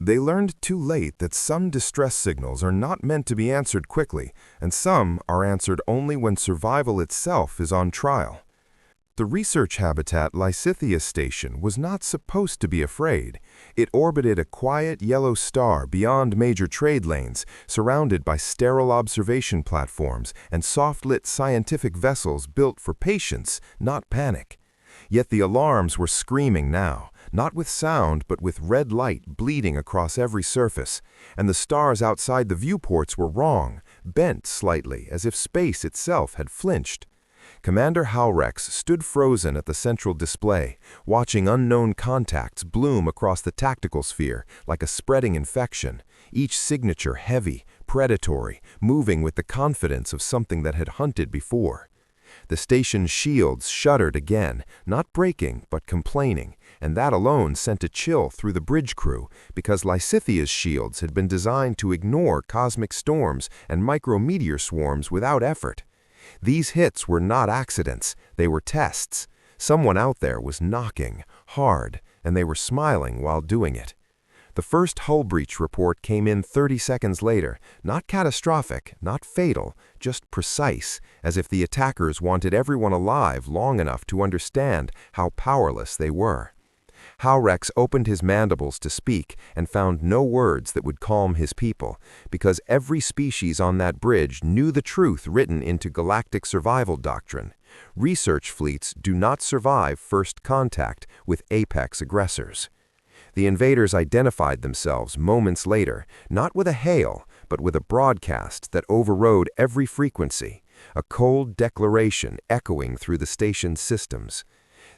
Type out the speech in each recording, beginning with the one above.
They learned too late that some distress signals are not meant to be answered quickly, and some are answered only when survival itself is on trial. The research habitat Lysithea Station was not supposed to be afraid. It orbited a quiet yellow star beyond major trade lanes, surrounded by sterile observation platforms and soft-lit scientific vessels built for patience, not panic. Yet the alarms were screaming now, not with sound but with red light bleeding across every surface, and the stars outside the viewports were wrong, bent slightly as if space itself had flinched. Commander Halrex stood frozen at the central display, watching unknown contacts bloom across the tactical sphere like a spreading infection, each signature heavy, predatory, moving with the confidence of something that had hunted before. The station's shields shuddered again, not breaking but complaining, and that alone sent a chill through the bridge crew because Lysithea's shields had been designed to ignore cosmic storms and micrometeor swarms without effort. These hits were not accidents, they were tests. Someone out there was knocking, hard, and they were smiling while doing it. The first hull breach report came in 30 seconds later, not catastrophic, not fatal, just precise, as if the attackers wanted everyone alive long enough to understand how powerless they were. Halrex opened his mandibles to speak and found no words that would calm his people, because every species on that bridge knew the truth written into Galactic survival doctrine. Research fleets do not survive first contact with apex aggressors. The invaders identified themselves moments later, not with a hail, but with a broadcast that overrode every frequency, a cold declaration echoing through the station's systems.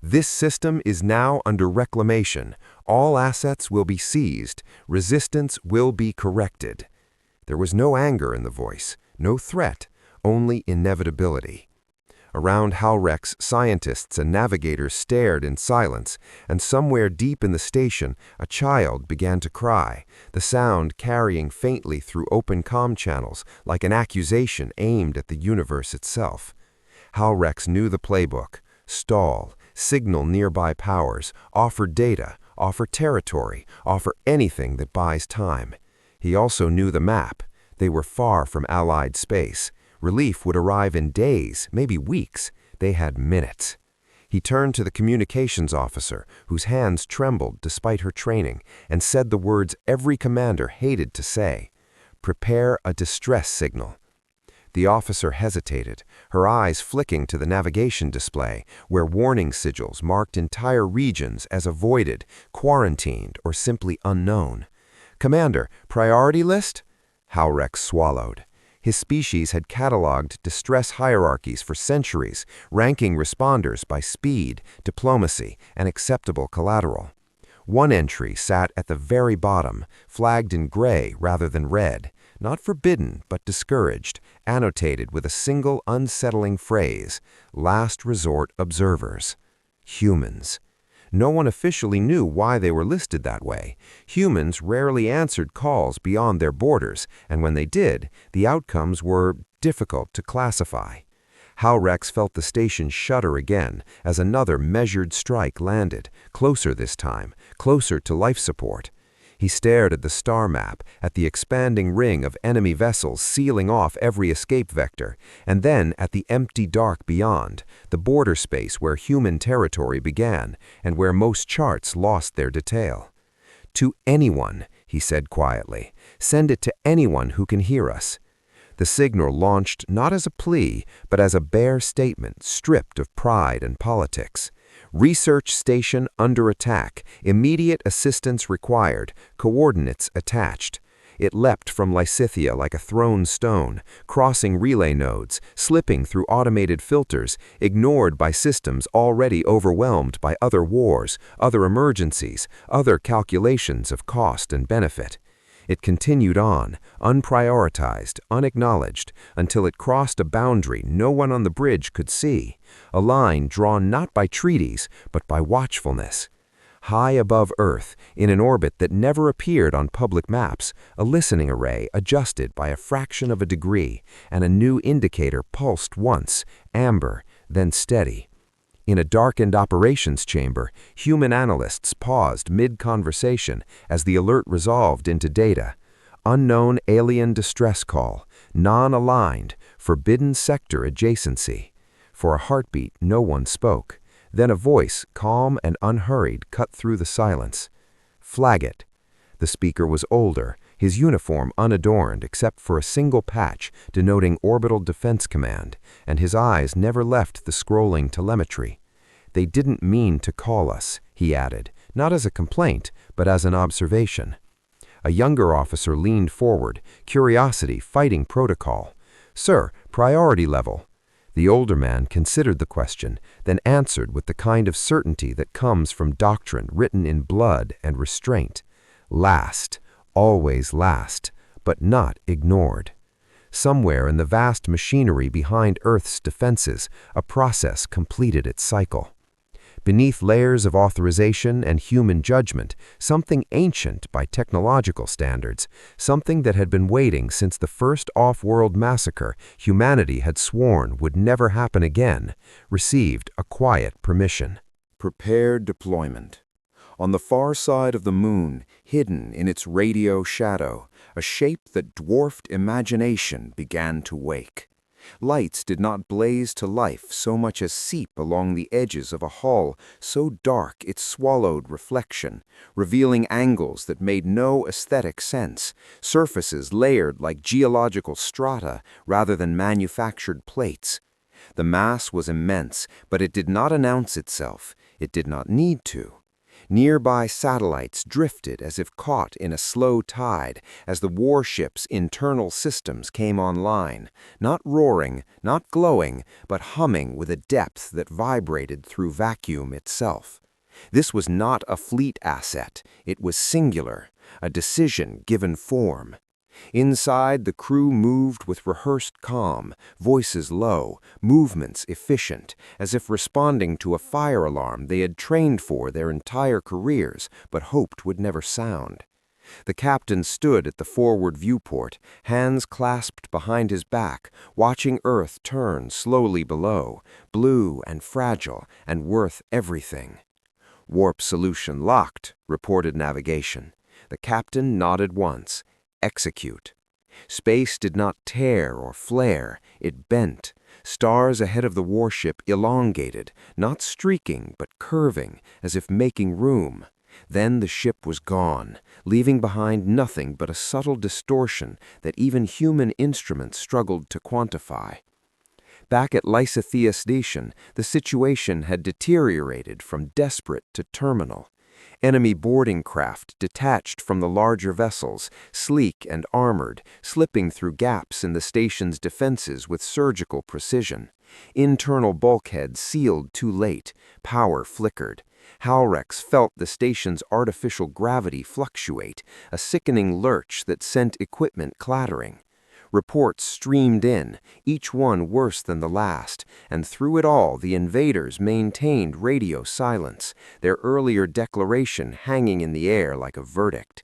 This system is now under reclamation. All assets will be seized. Resistance will be corrected. There was no anger in the voice, no threat, only inevitability. Around Halrex, scientists and navigators stared in silence, and somewhere deep in the station, a child began to cry, the sound carrying faintly through open comm channels like an accusation aimed at the universe itself. Halrex knew the playbook. Stall, signal nearby powers, offer data, offer territory, offer anything that buys time. He also knew the map. They were far from Allied space. Relief would arrive in days, maybe weeks. They had minutes. He turned to the communications officer, whose hands trembled despite her training, and said the words every commander hated to say. Prepare a distress signal. The officer hesitated, her eyes flicking to the navigation display, where warning sigils marked entire regions as avoided, quarantined, or simply unknown. Commander, priority list? Halrex swallowed. His species had cataloged distress hierarchies for centuries, ranking responders by speed, diplomacy, and acceptable collateral. One entry sat at the very bottom, flagged in gray rather than red. Not forbidden, but discouraged, annotated with a single unsettling phrase, last resort observers. Humans. No one officially knew why they were listed that way. Humans rarely answered calls beyond their borders, and when they did, the outcomes were difficult to classify. Halrex felt the station shudder again as another measured strike landed, closer this time, closer to life support. He stared at the star map, at the expanding ring of enemy vessels sealing off every escape vector, and then at the empty dark beyond, the border space where human territory began and where most charts lost their detail. To anyone, he said quietly, send it to anyone who can hear us. The signal launched not as a plea, but as a bare statement stripped of pride and politics. Research station under attack, immediate assistance required, coordinates attached. It leapt from Lysithea like a thrown stone, crossing relay nodes, slipping through automated filters, ignored by systems already overwhelmed by other wars, other emergencies, other calculations of cost and benefit. It continued on, unprioritized, unacknowledged, until it crossed a boundary no one on the bridge could see, a line drawn not by treaties, but by watchfulness. High above Earth, in an orbit that never appeared on public maps, a listening array adjusted by a fraction of a degree, and a new indicator pulsed once, amber, then steady. In a darkened operations chamber, human analysts paused mid-conversation as the alert resolved into data. Unknown alien distress call, non-aligned, forbidden sector adjacency. For a heartbeat, no one spoke. Then a voice, calm and unhurried, cut through the silence. "Flag it." The speaker was older, his uniform unadorned except for a single patch denoting Orbital Defense Command, and his eyes never left the scrolling telemetry. "They didn't mean to call us," he added, not as a complaint, but as an observation. A younger officer leaned forward, curiosity fighting protocol. "Sir, priority level." The older man considered the question, then answered with the kind of certainty that comes from doctrine written in blood and restraint. "Last, always last, but not ignored." Somewhere in the vast machinery behind Earth's defenses, a process completed its cycle. Beneath layers of authorization and human judgment, something ancient by technological standards, something that had been waiting since the first off-world massacre humanity had sworn would never happen again, received a quiet permission. Prepare deployment. On the far side of the moon, hidden in its radio shadow, a shape that dwarfed imagination began to wake. Lights did not blaze to life so much as seep along the edges of a hull so dark it swallowed reflection, revealing angles that made no aesthetic sense, surfaces layered like geological strata rather than manufactured plates. The mass was immense, but it did not announce itself. It did not need to. Nearby satellites drifted as if caught in a slow tide as the warship's internal systems came online, not roaring, not glowing, but humming with a depth that vibrated through vacuum itself. This was not a fleet asset, it was singular, a decision given form. Inside, the crew moved with rehearsed calm, voices low, movements efficient, as if responding to a fire alarm they had trained for their entire careers but hoped would never sound. The captain stood at the forward viewport, hands clasped behind his back, watching Earth turn slowly below, blue and fragile and worth everything. "Warp solution locked," reported navigation. The captain nodded once. "Execute." Space did not tear or flare, it bent. Stars ahead of the warship elongated, not streaking but curving, as if making room. Then the ship was gone, leaving behind nothing but a subtle distortion that even human instruments struggled to quantify. Back at Lysithea Station, the situation had deteriorated from desperate to terminal. Enemy boarding craft detached from the larger vessels, sleek and armored, slipping through gaps in the station's defenses with surgical precision. Internal bulkheads sealed too late, power flickered. Halrex felt the station's artificial gravity fluctuate, a sickening lurch that sent equipment clattering. Reports streamed in, each one worse than the last, and through it all the invaders maintained radio silence, their earlier declaration hanging in the air like a verdict.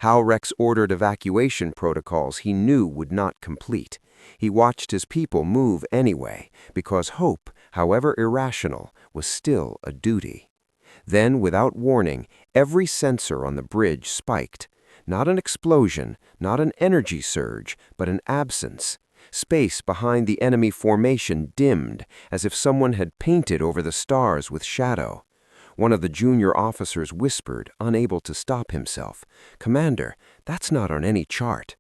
Halrex ordered evacuation protocols he knew would not complete. He watched his people move anyway, because hope, however irrational, was still a duty. Then, without warning, every sensor on the bridge spiked. Not an explosion, not an energy surge, but an absence. Space behind the enemy formation dimmed, as if someone had painted over the stars with shadow. One of the junior officers whispered, unable to stop himself, "Commander, that's not on any chart."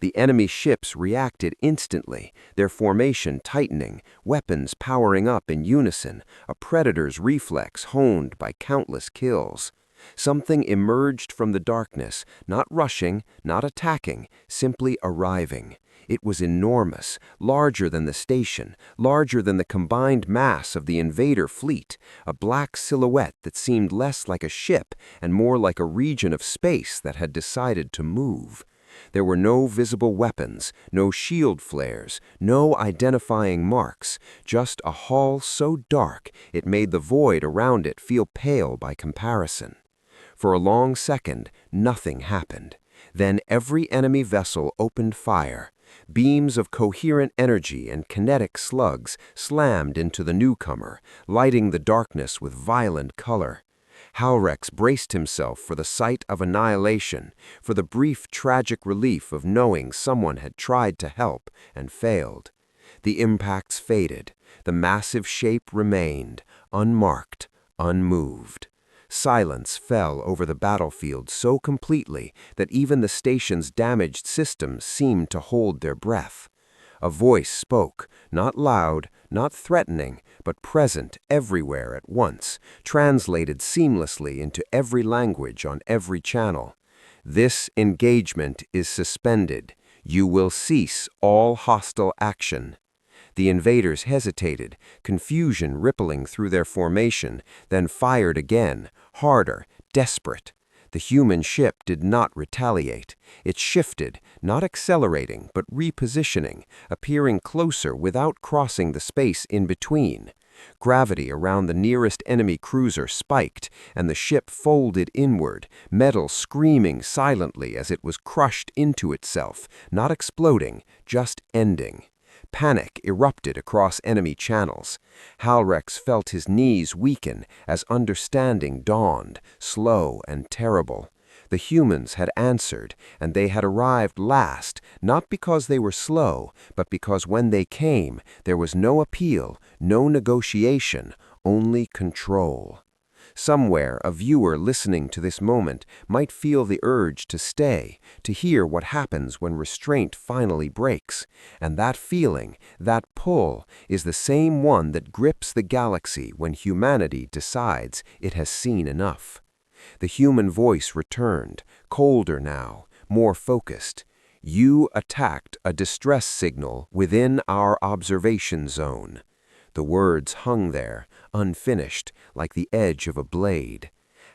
The enemy ships reacted instantly, their formation tightening, weapons powering up in unison, a predator's reflex honed by countless kills. Something emerged from the darkness, not rushing, not attacking, simply arriving. It was enormous, larger than the station, larger than the combined mass of the invader fleet, a black silhouette that seemed less like a ship and more like a region of space that had decided to move. There were no visible weapons, no shield flares, no identifying marks, just a hull so dark it made the void around it feel pale by comparison. For a long second, nothing happened. Then every enemy vessel opened fire. Beams of coherent energy and kinetic slugs slammed into the newcomer, lighting the darkness with violent color. Halrex braced himself for the sight of annihilation, for the brief tragic relief of knowing someone had tried to help and failed. The impacts faded. The massive shape remained, unmarked, unmoved. Silence fell over the battlefield so completely that even the station's damaged systems seemed to hold their breath. A voice spoke, not loud, not threatening, but present everywhere at once, translated seamlessly into every language on every channel. This engagement is suspended. You will cease all hostile action. The invaders hesitated, confusion rippling through their formation, then fired again, harder, desperate. The human ship did not retaliate. It shifted, not accelerating, but repositioning, appearing closer without crossing the space in between. Gravity around the nearest enemy cruiser spiked, and the ship folded inward, metal screaming silently as it was crushed into itself, not exploding, just ending. Panic erupted across enemy channels. Halrex felt his knees weaken as understanding dawned, slow and terrible. The humans had answered, and they had arrived last, not because they were slow, but because when they came, there was no appeal, no negotiation, only control. Somewhere, a viewer listening to this moment might feel the urge to stay, to hear what happens when restraint finally breaks. And that feeling, that pull, is the same one that grips the galaxy when humanity decides it has seen enough. The human voice returned, colder now, more focused. You attacked a distress signal within our observation zone. The words hung there, unfinished, like the edge of a blade.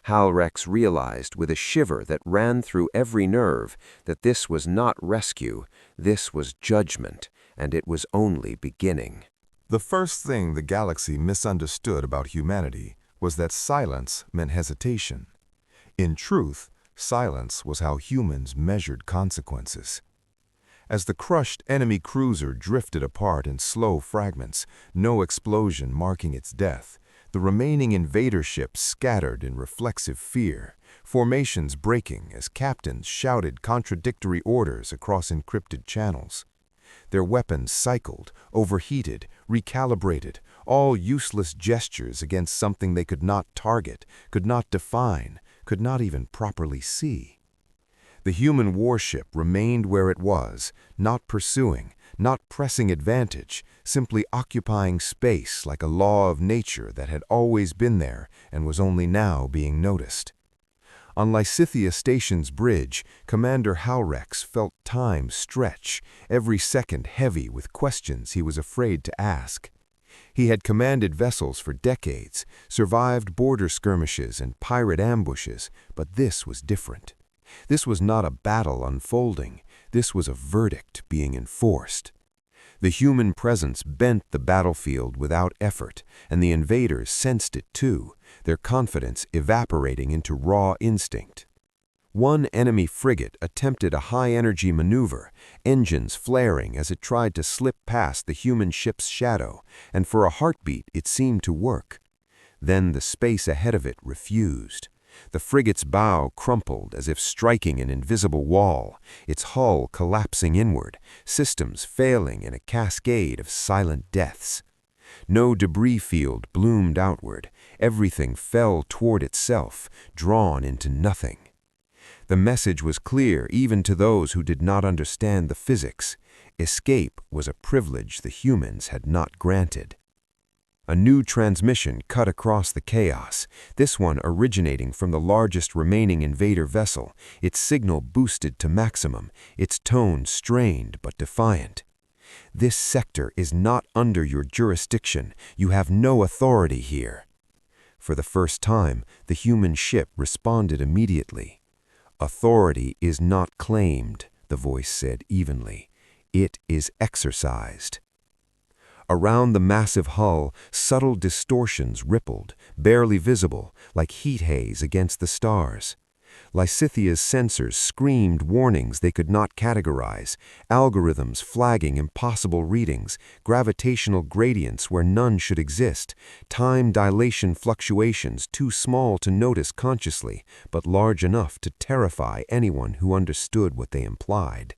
Halrex realized with a shiver that ran through every nerve that this was not rescue, this was judgment, and it was only beginning. The first thing the galaxy misunderstood about humanity was that silence meant hesitation. In truth, silence was how humans measured consequences. As the crushed enemy cruiser drifted apart in slow fragments, no explosion marking its death, the remaining invader ships scattered in reflexive fear, formations breaking as captains shouted contradictory orders across encrypted channels. Their weapons cycled, overheated, recalibrated, all useless gestures against something they could not target, could not define, could not even properly see. The human warship remained where it was, not pursuing, not pressing advantage, simply occupying space like a law of nature that had always been there and was only now being noticed. On Lysithea Station's bridge, Commander Halrex felt time stretch, every second heavy with questions he was afraid to ask. He had commanded vessels for decades, survived border skirmishes and pirate ambushes, but this was different. This was not a battle unfolding, this was a verdict being enforced. The human presence bent the battlefield without effort, and the invaders sensed it too, their confidence evaporating into raw instinct. One enemy frigate attempted a high-energy maneuver, engines flaring as it tried to slip past the human ship's shadow, and for a heartbeat it seemed to work. Then the space ahead of it refused. The frigate's bow crumpled as if striking an invisible wall, its hull collapsing inward, systems failing in a cascade of silent deaths. No debris field bloomed outward, everything fell toward itself, drawn into nothing. The message was clear even to those who did not understand the physics. Escape was a privilege the humans had not granted. A new transmission cut across the chaos, this one originating from the largest remaining invader vessel, its signal boosted to maximum, its tone strained but defiant. This sector is not under your jurisdiction. You have no authority here. For the first time, the human ship responded immediately. Authority is not claimed, the voice said evenly. It is exercised. Around the massive hull, subtle distortions rippled, barely visible, like heat haze against the stars. Lysithia's sensors screamed warnings they could not categorize, algorithms flagging impossible readings, gravitational gradients where none should exist, time dilation fluctuations too small to notice consciously, but large enough to terrify anyone who understood what they implied.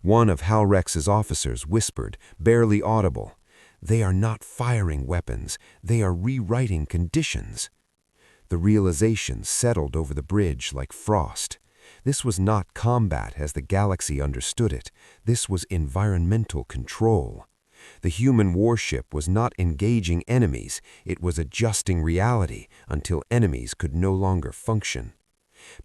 One of Halrex's officers whispered, barely audible, "They are not firing weapons, they are rewriting conditions." The realization settled over the bridge like frost. This was not combat as the galaxy understood it. This was environmental control. The human warship was not engaging enemies. It was adjusting reality until enemies could no longer function.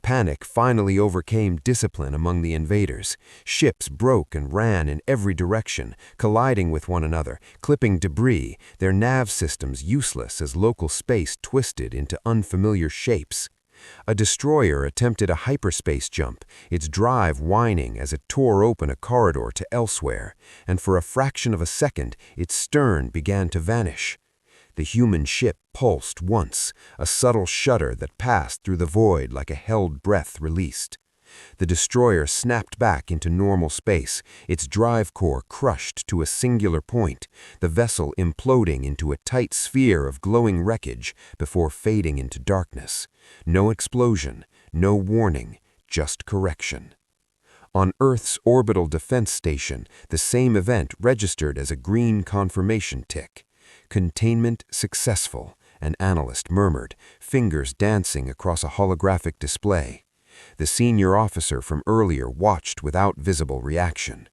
Panic finally overcame discipline among the invaders. Ships broke and ran in every direction, colliding with one another, clipping debris, their nav systems useless as local space twisted into unfamiliar shapes. A destroyer attempted a hyperspace jump, its drive whining as it tore open a corridor to elsewhere, and for a fraction of a second, its stern began to vanish. The human ship pulsed once, a subtle shudder that passed through the void like a held breath released. The destroyer snapped back into normal space, its drive core crushed to a singular point, the vessel imploding into a tight sphere of glowing wreckage before fading into darkness. No explosion, no warning, just correction. On Earth's orbital defense station, the same event registered as a green confirmation tick. "Containment successful," an analyst murmured, fingers dancing across a holographic display. The senior officer from earlier watched without visible reaction.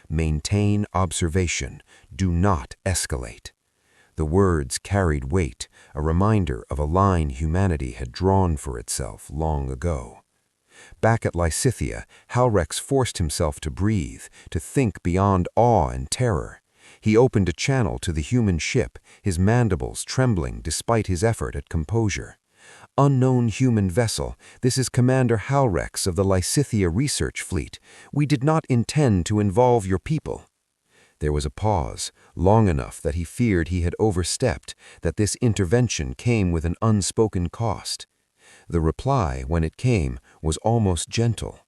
"Maintain observation. Do not escalate." The words carried weight, a reminder of a line humanity had drawn for itself long ago. Back at Lysithia, Halrex forced himself to breathe, to think beyond awe and terror. He opened a channel to the human ship, his mandibles trembling despite his effort at composure. "Unknown human vessel, this is Commander Halrex of the Lysithia Research Fleet. We did not intend to involve your people." There was a pause, long enough that he feared he had overstepped, that this intervention came with an unspoken cost. The reply, when it came, was almost gentle.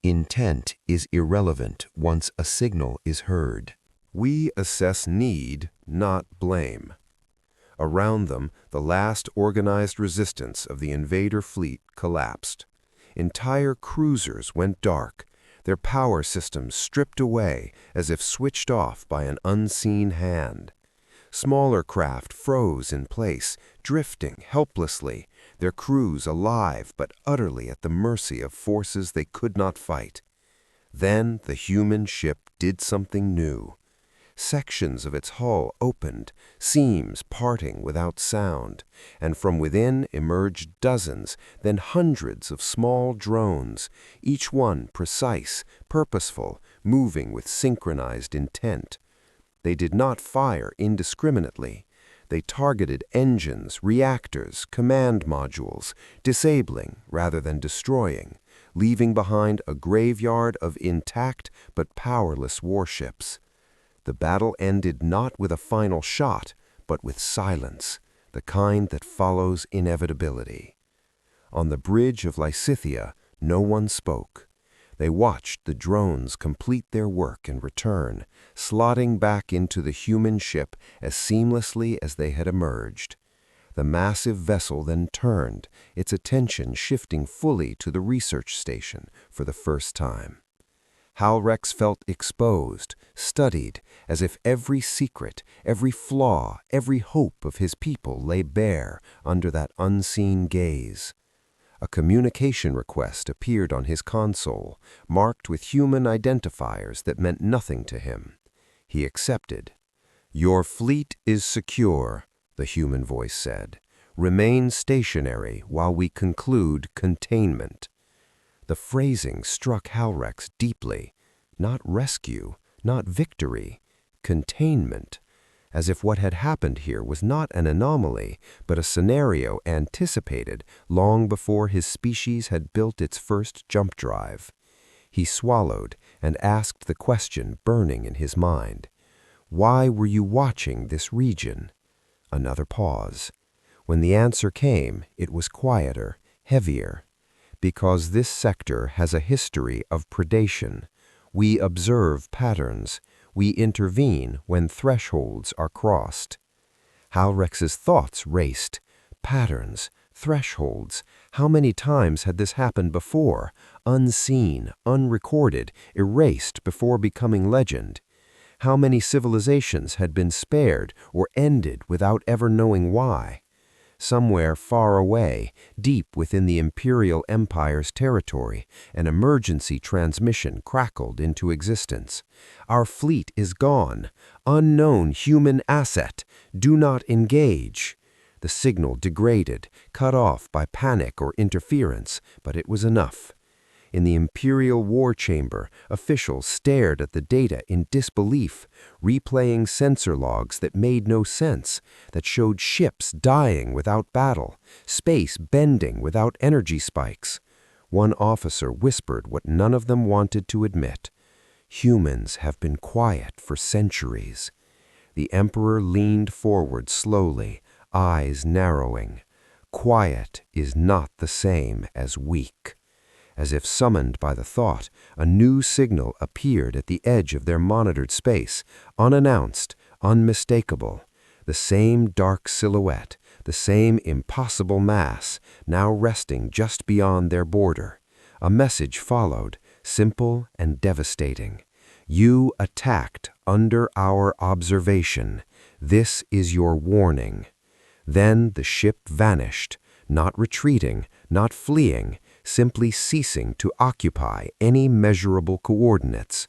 "Intent is irrelevant once a signal is heard." We assess need, not blame. Around them, the last organized resistance of the invader fleet collapsed. Entire cruisers went dark, their power systems stripped away as if switched off by an unseen hand. Smaller craft froze in place, drifting helplessly, their crews alive but utterly at the mercy of forces they could not fight. Then the human ship did something new. Sections of its hull opened, seams parting without sound, and from within emerged dozens, then hundreds of small drones, each one precise, purposeful, moving with synchronized intent. They did not fire indiscriminately. They targeted engines, reactors, command modules, disabling rather than destroying, leaving behind a graveyard of intact but powerless warships. The battle ended not with a final shot, but with silence, the kind that follows inevitability. On the bridge of Lysithia, no one spoke. They watched the drones complete their work and return, slotting back into the human ship as seamlessly as they had emerged. The massive vessel then turned, its attention shifting fully to the research station for the first time. Halrex felt exposed, studied, as if every secret, every flaw, every hope of his people lay bare under that unseen gaze. A communication request appeared on his console, marked with human identifiers that meant nothing to him. He accepted. "Your fleet is secure," the human voice said. "Remain stationary while we conclude containment." The phrasing struck Halrex deeply. Not rescue, not victory, containment, as if what had happened here was not an anomaly, but a scenario anticipated long before his species had built its first jump drive. He swallowed and asked the question burning in his mind. "Why were you watching this region?" Another pause. When the answer came, it was quieter, heavier. Because this sector has a history of predation. We observe patterns. We intervene when thresholds are crossed. Halrex's thoughts raced. Patterns, thresholds. How many times had this happened before? Unseen, unrecorded, erased before becoming legend. How many civilizations had been spared or ended without ever knowing why? Somewhere far away, deep within the Imperial Empire's territory, an emergency transmission crackled into existence. Our fleet is gone. Unknown human asset. Do not engage. The signal degraded, cut off by panic or interference, but it was enough. In the Imperial War Chamber, officials stared at the data in disbelief, replaying sensor logs that made no sense, that showed ships dying without battle, space bending without energy spikes. One officer whispered what none of them wanted to admit. Humans have been quiet for centuries. The Emperor leaned forward slowly, eyes narrowing. Quiet is not the same as weak. As if summoned by the thought, a new signal appeared at the edge of their monitored space, unannounced, unmistakable. The same dark silhouette, the same impossible mass, now resting just beyond their border. A message followed, simple and devastating. You attacked under our observation. This is your warning. Then the ship vanished, not retreating, not fleeing, simply ceasing to occupy any measurable coordinates.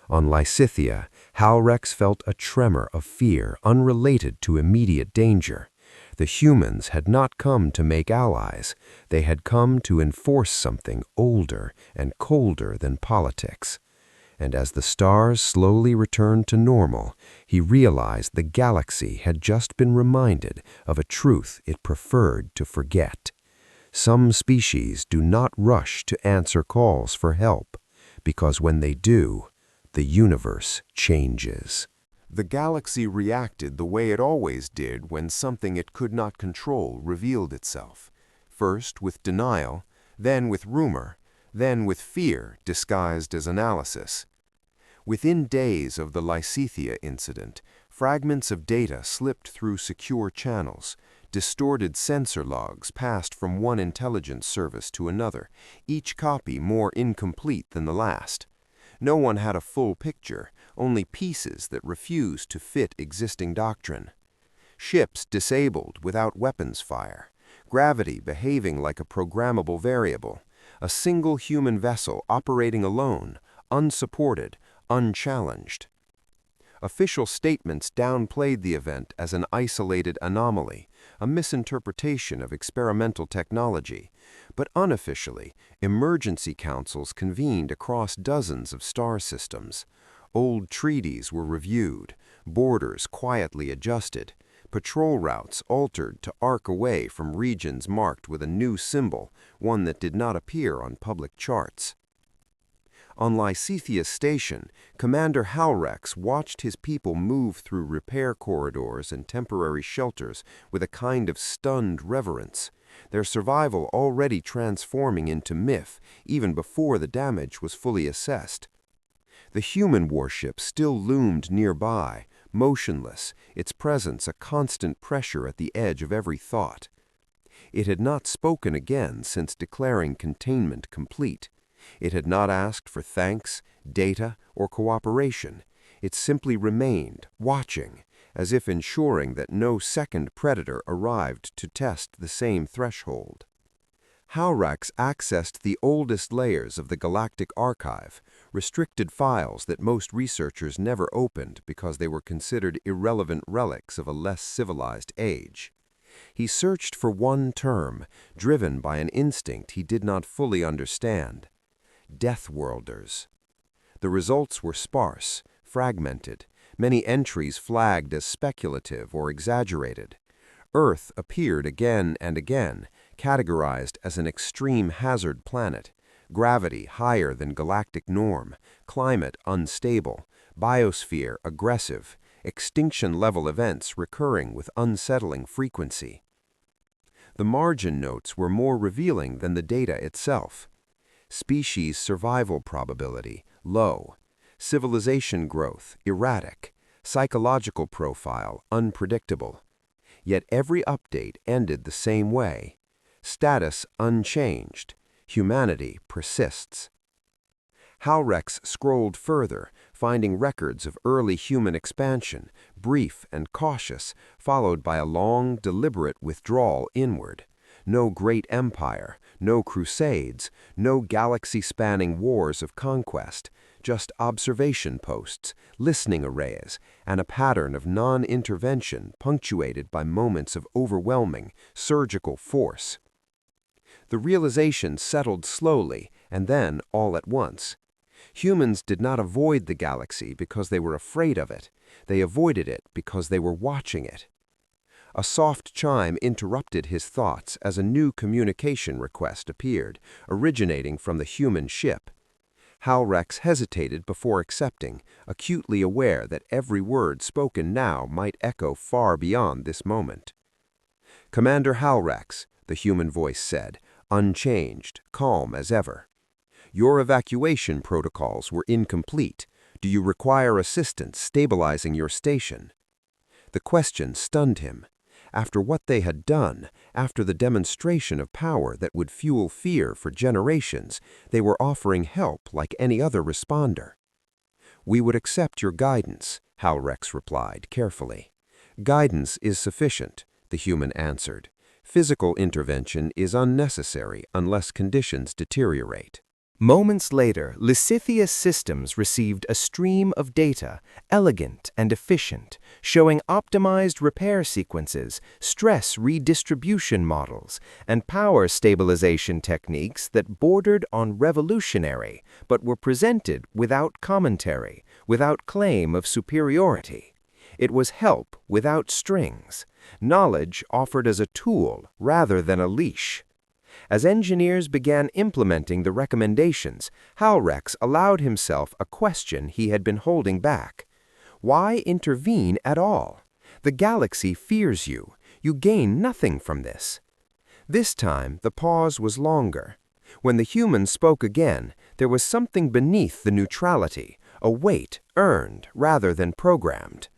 On Lysithea, Halrex felt a tremor of fear unrelated to immediate danger. The humans had not come to make allies. They had come to enforce something older and colder than politics. And as the stars slowly returned to normal, he realized the galaxy had just been reminded of a truth it preferred to forget. Some species do not rush to answer calls for help, because when they do, the universe changes. The galaxy reacted the way it always did when something it could not control revealed itself. First with denial, then with rumor, then with fear disguised as analysis. Within days of the Lysithea incident, fragments of data slipped through secure channels. Distorted sensor logs passed from one intelligence service to another, each copy more incomplete than the last. No one had a full picture, only pieces that refused to fit existing doctrine. Ships disabled without weapons fire, gravity behaving like a programmable variable, a single human vessel operating alone, unsupported, unchallenged. Official statements downplayed the event as an isolated anomaly, a misinterpretation of experimental technology, but unofficially, emergency councils convened across dozens of star systems. Old treaties were reviewed, borders quietly adjusted, patrol routes altered to arc away from regions marked with a new symbol, one that did not appear on public charts. On Lysithea Station, Commander Halrex watched his people move through repair corridors and temporary shelters with a kind of stunned reverence, their survival already transforming into myth even before the damage was fully assessed. The human warship still loomed nearby, motionless, its presence a constant pressure at the edge of every thought. It had not spoken again since declaring containment complete. It had not asked for thanks, data, or cooperation. It simply remained, watching, as if ensuring that no second predator arrived to test the same threshold. Halrex accessed the oldest layers of the Galactic archive, restricted files that most researchers never opened because they were considered irrelevant relics of a less civilized age. He searched for one term, driven by an instinct he did not fully understand. Deathworlders. The results were sparse, fragmented, many entries flagged as speculative or exaggerated. Earth appeared again and again, categorized as an extreme hazard planet, gravity higher than galactic norm, climate unstable, biosphere aggressive, extinction-level events recurring with unsettling frequency. The margin notes were more revealing than the data itself. Species survival probability, low. Civilization growth, erratic. Psychological profile, unpredictable. Yet every update ended the same way. Status unchanged. Humanity persists. Halrex scrolled further, finding records of early human expansion, brief and cautious, followed by a long, deliberate withdrawal inward. No great empire, no crusades, no galaxy-spanning wars of conquest, just observation posts, listening arrays, and a pattern of non-intervention punctuated by moments of overwhelming, surgical force. The realization settled slowly, and then all at once. Humans did not avoid the galaxy because they were afraid of it. They avoided it because they were watching it. A soft chime interrupted his thoughts as a new communication request appeared, originating from the human ship. Halrex hesitated before accepting, acutely aware that every word spoken now might echo far beyond this moment. "Commander Halrex," the human voice said, unchanged, calm as ever. "Your evacuation protocols were incomplete. Do you require assistance stabilizing your station?" The question stunned him. After what they had done, after the demonstration of power that would fuel fear for generations, they were offering help like any other responder. "We would accept your guidance," Halrex replied carefully. "Guidance is sufficient," the human answered. "Physical intervention is unnecessary unless conditions deteriorate." Moments later, Lysithia's systems received a stream of data, elegant and efficient, showing optimized repair sequences, stress redistribution models, and power stabilization techniques that bordered on revolutionary, but were presented without commentary, without claim of superiority. It was help without strings, knowledge offered as a tool rather than a leash. As engineers began implementing the recommendations, Halrex allowed himself a question he had been holding back. Why intervene at all? The galaxy fears you. You gain nothing from this. This time, the pause was longer. When the human spoke again, there was something beneath the neutrality, a weight earned rather than programmed.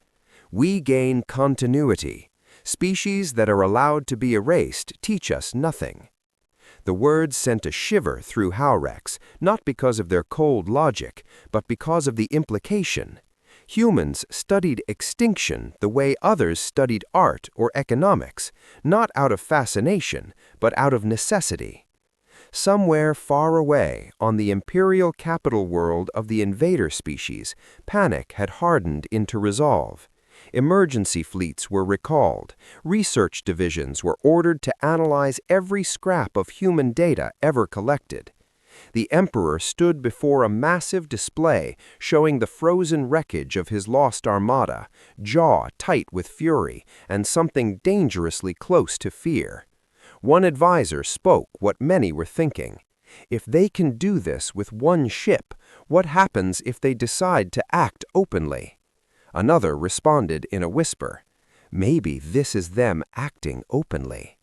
"We gain continuity. Species that are allowed to be erased teach us nothing." The words sent a shiver through Halrex, not because of their cold logic, but because of the implication. Humans studied extinction the way others studied art or economics, not out of fascination, but out of necessity. Somewhere far away, on the imperial capital world of the invader species, panic had hardened into resolve. Emergency fleets were recalled. Research divisions were ordered to analyze every scrap of human data ever collected. The Emperor stood before a massive display showing the frozen wreckage of his lost armada, jaw tight with fury, and something dangerously close to fear. One advisor spoke what many were thinking. If they can do this with one ship, what happens if they decide to act openly? Another responded in a whisper, "Maybe this is them acting openly."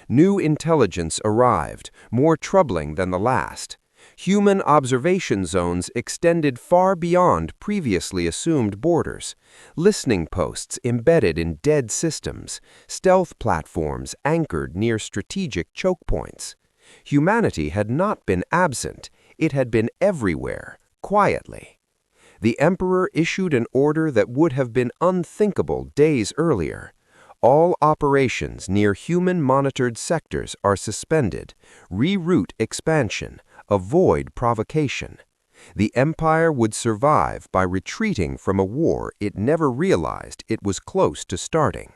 New intelligence arrived, more troubling than the last. Human observation zones extended far beyond previously assumed borders. Listening posts embedded in dead systems, stealth platforms anchored near strategic choke points. Humanity had not been absent, it had been everywhere, quietly. The Emperor issued an order that would have been unthinkable days earlier. All operations near human-monitored sectors are suspended. Reroute expansion. Avoid provocation. The Empire would survive by retreating from a war it never realized it was close to starting.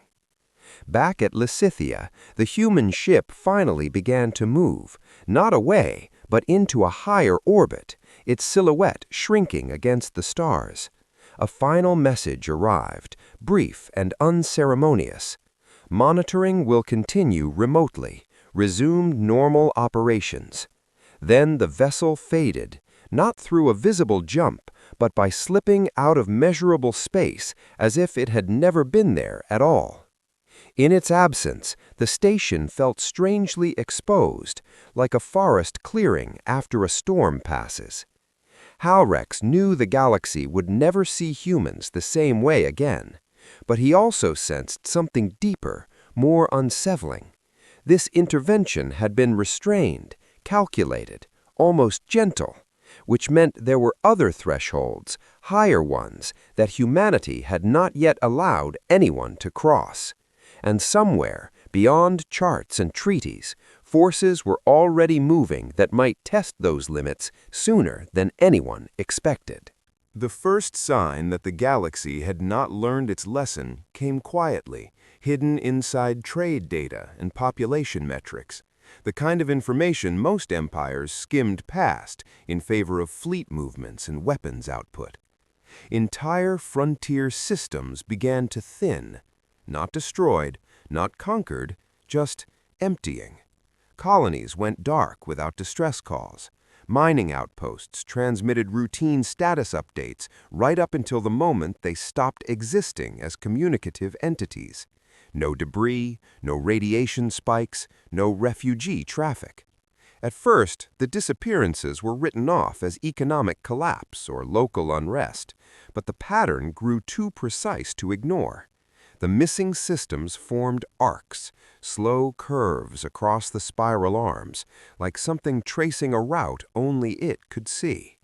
Back at Lysithia, the human ship finally began to move, not away, but into a higher orbit, its silhouette shrinking against the stars. A final message arrived, brief and unceremonious. Monitoring will continue remotely. Resumed normal operations. Then the vessel faded, not through a visible jump, but by slipping out of measurable space as if it had never been there at all. In its absence, the station felt strangely exposed, like a forest clearing after a storm passes. Halrex knew the galaxy would never see humans the same way again, but he also sensed something deeper, more unsettling. This intervention had been restrained, calculated, almost gentle, which meant there were other thresholds, higher ones, that humanity had not yet allowed anyone to cross. And somewhere, beyond charts and treaties, forces were already moving that might test those limits sooner than anyone expected. The first sign that the galaxy had not learned its lesson came quietly, hidden inside trade data and population metrics, the kind of information most empires skimmed past in favor of fleet movements and weapons output. Entire frontier systems began to thin, not destroyed, not conquered, just emptying. Colonies went dark without distress calls. Mining outposts transmitted routine status updates right up until the moment they stopped existing as communicative entities. No debris, no radiation spikes, no refugee traffic. At first, the disappearances were written off as economic collapse or local unrest, but the pattern grew too precise to ignore. The missing systems formed arcs, slow curves across the spiral arms, like something tracing a route only it could see.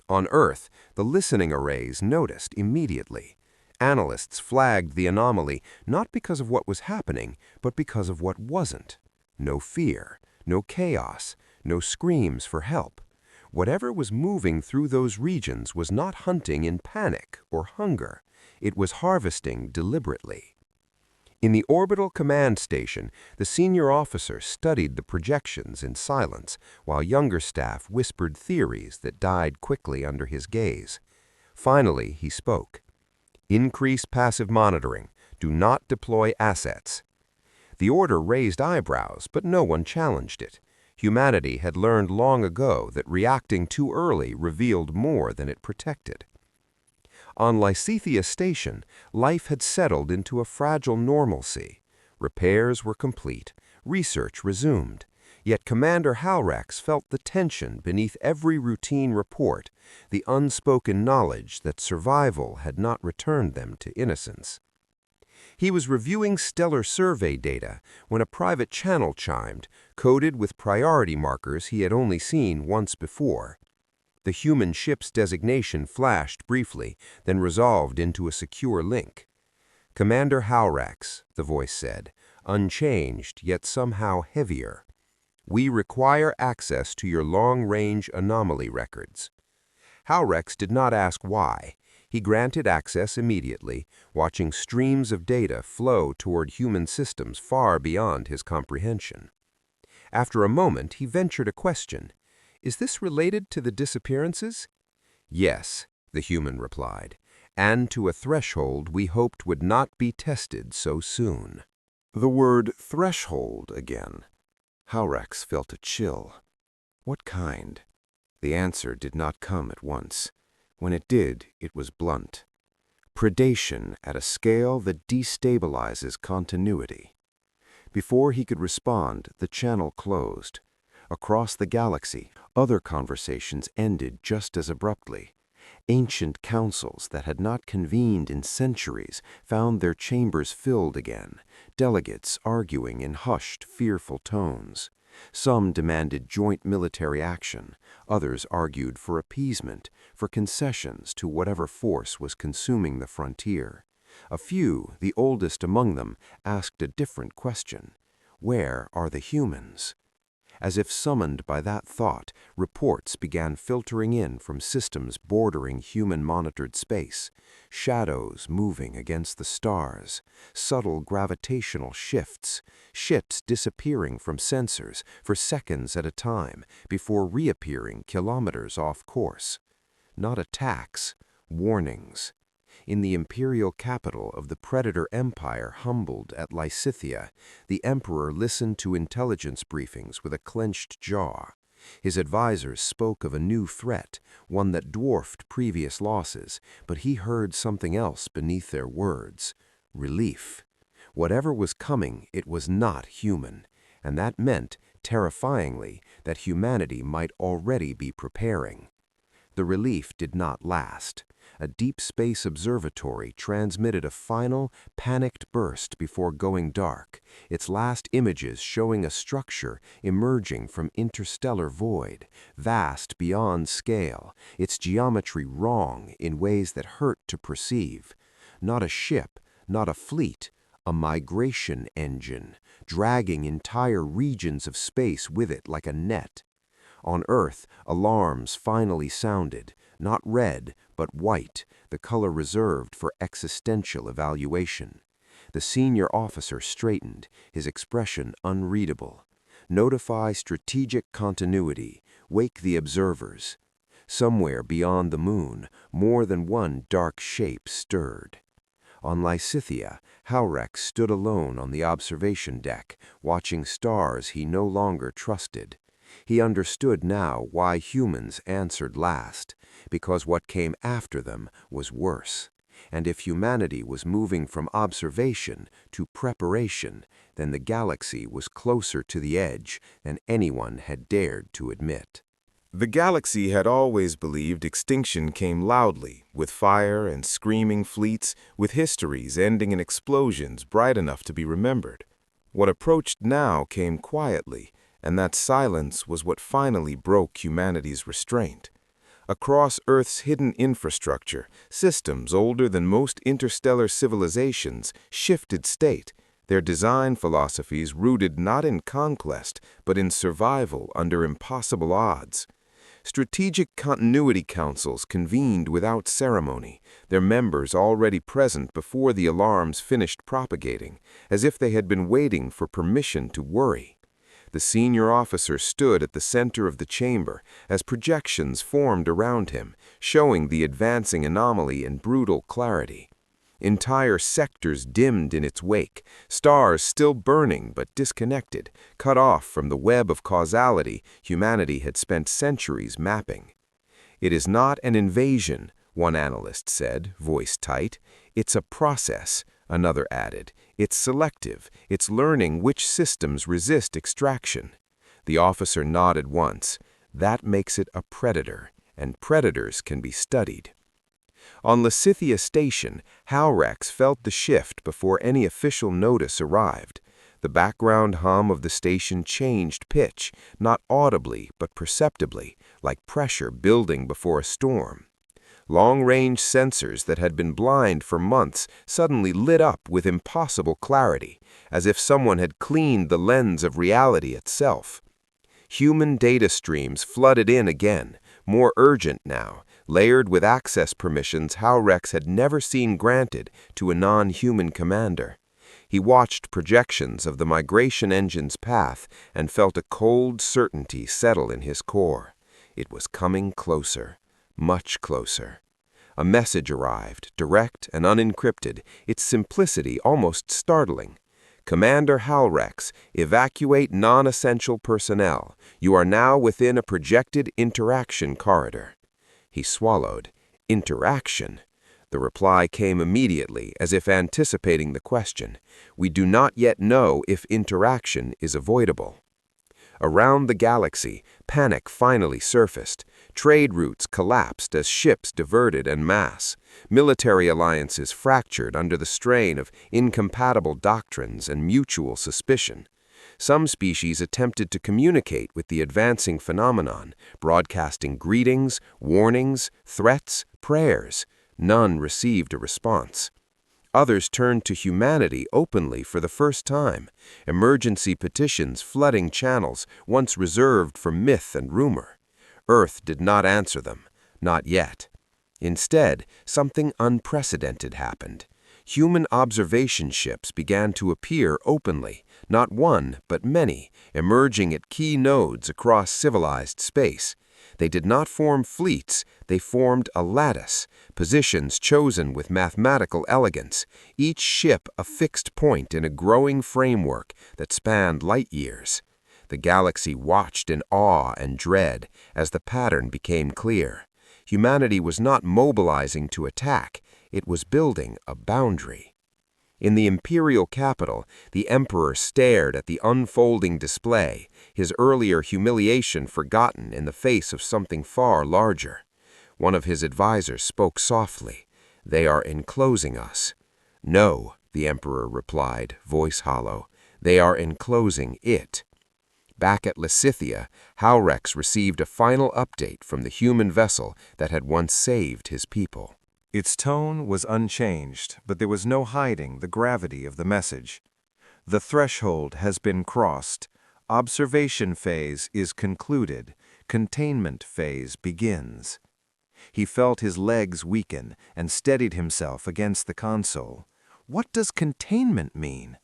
On Earth, the listening arrays noticed immediately. Analysts flagged the anomaly not because of what was happening, but because of what wasn't. No fear, no chaos, no screams for help. Whatever was moving through those regions was not hunting in panic or hunger. It was harvesting deliberately. In the orbital command station, the senior officer studied the projections in silence, while younger staff whispered theories that died quickly under his gaze. Finally, he spoke. Increase passive monitoring. Do not deploy assets. The order raised eyebrows, but no one challenged it. Humanity had learned long ago that reacting too early revealed more than it protected. On Lysithea Station, life had settled into a fragile normalcy. Repairs were complete, research resumed. Yet Commander Halrex felt the tension beneath every routine report, the unspoken knowledge that survival had not returned them to innocence. He was reviewing stellar survey data when a private channel chimed, coded with priority markers he had only seen once before. The human ship's designation flashed briefly, then resolved into a secure link. Commander Halrex, the voice said, unchanged yet somehow heavier. We require access to your long-range anomaly records. Halrex did not ask why. He granted access immediately, watching streams of data flow toward human systems far beyond his comprehension. After a moment, he ventured a question. Is this related to the disappearances? Yes, the human replied, and to a threshold we hoped would not be tested so soon. The word threshold again. Halrex felt a chill. What kind? The answer did not come at once. When it did, it was blunt. Predation at a scale that destabilizes continuity. Before he could respond, the channel closed. Across the galaxy, other conversations ended just as abruptly. Ancient councils that had not convened in centuries found their chambers filled again, delegates arguing in hushed, fearful tones. Some demanded joint military action, others argued for appeasement, for concessions to whatever force was consuming the frontier. A few, the oldest among them, asked a different question. Where are the humans? As if summoned by that thought, reports began filtering in from systems bordering human-monitored space, shadows moving against the stars, subtle gravitational shifts, ships disappearing from sensors for seconds at a time before reappearing kilometers off course. Not attacks, warnings. In the imperial capital of the Predator Empire humbled at Lysithea, the Emperor listened to intelligence briefings with a clenched jaw. His advisors spoke of a new threat, one that dwarfed previous losses, but he heard something else beneath their words. Relief. Whatever was coming, it was not human, and that meant, terrifyingly, that humanity might already be preparing. The relief did not last. A deep space observatory transmitted a final, panicked burst before going dark, its last images showing a structure emerging from interstellar void, vast beyond scale, its geometry wrong in ways that hurt to perceive. Not a ship, not a fleet, a migration engine, dragging entire regions of space with it like a net. On Earth, alarms finally sounded, not red, but white, the color reserved for existential evaluation. The senior officer straightened, his expression unreadable. Notify strategic continuity, wake the observers. Somewhere beyond the moon, more than one dark shape stirred. On Lysithea, Halrex stood alone on the observation deck, watching stars he no longer trusted. He understood now why humans answered last, because what came after them was worse. And if humanity was moving from observation to preparation, then the galaxy was closer to the edge than anyone had dared to admit. The galaxy had always believed extinction came loudly, with fire and screaming fleets, with histories ending in explosions bright enough to be remembered. What approached now came quietly, and that silence was what finally broke humanity's restraint. Across Earth's hidden infrastructure, systems older than most interstellar civilizations shifted state, their design philosophies rooted not in conquest, but in survival under impossible odds. Strategic Continuity Councils convened without ceremony, their members already present before the alarms finished propagating, as if they had been waiting for permission to worry. The senior officer stood at the center of the chamber as projections formed around him, showing the advancing anomaly in brutal clarity. Entire sectors dimmed in its wake, stars still burning but disconnected, cut off from the web of causality humanity had spent centuries mapping. "It is not an invasion," one analyst said, voice tight. "It's a process," another added. "It's selective. It's learning which systems resist extraction." The officer nodded once. "That makes it a predator, and predators can be studied." On Lysithea Station, Halrex felt the shift before any official notice arrived. The background hum of the station changed pitch, not audibly but perceptibly, like pressure building before a storm. Long-range sensors that had been blind for months suddenly lit up with impossible clarity, as if someone had cleaned the lens of reality itself. Human data streams flooded in again, more urgent now, layered with access permissions Halrex had never seen granted to a non-human commander. He watched projections of the migration engine's path and felt a cold certainty settle in his core. It was coming closer. Much closer. A message arrived, direct and unencrypted, its simplicity almost startling. "Commander Halrex, evacuate non-essential personnel. You are now within a projected interaction corridor." He swallowed. Interaction? The reply came immediately, as if anticipating the question. "We do not yet know if interaction is avoidable." Around the galaxy, panic finally surfaced. Trade routes collapsed as ships diverted en masse. Military alliances fractured under the strain of incompatible doctrines and mutual suspicion. Some species attempted to communicate with the advancing phenomenon, broadcasting greetings, warnings, threats, prayers. None received a response. Others turned to humanity openly for the first time, emergency petitions flooding channels once reserved for myth and rumor. Earth did not answer them, not yet. Instead, something unprecedented happened. Human observation ships began to appear openly, not one, but many, emerging at key nodes across civilized space. They did not form fleets, they formed a lattice, positions chosen with mathematical elegance, each ship a fixed point in a growing framework that spanned light years. The galaxy watched in awe and dread as the pattern became clear. Humanity was not mobilizing to attack, it was building a boundary. In the imperial capital, the emperor stared at the unfolding display, his earlier humiliation forgotten in the face of something far larger. One of his advisors spoke softly. "They are enclosing us." "No," the emperor replied, voice hollow. "They are enclosing it." Back at Lysithea, Halrex received a final update from the human vessel that had once saved his people. Its tone was unchanged, but there was no hiding the gravity of the message. The threshold has been crossed. Observation phase is concluded. Containment phase begins. He felt his legs weaken and steadied himself against the console. What does containment mean?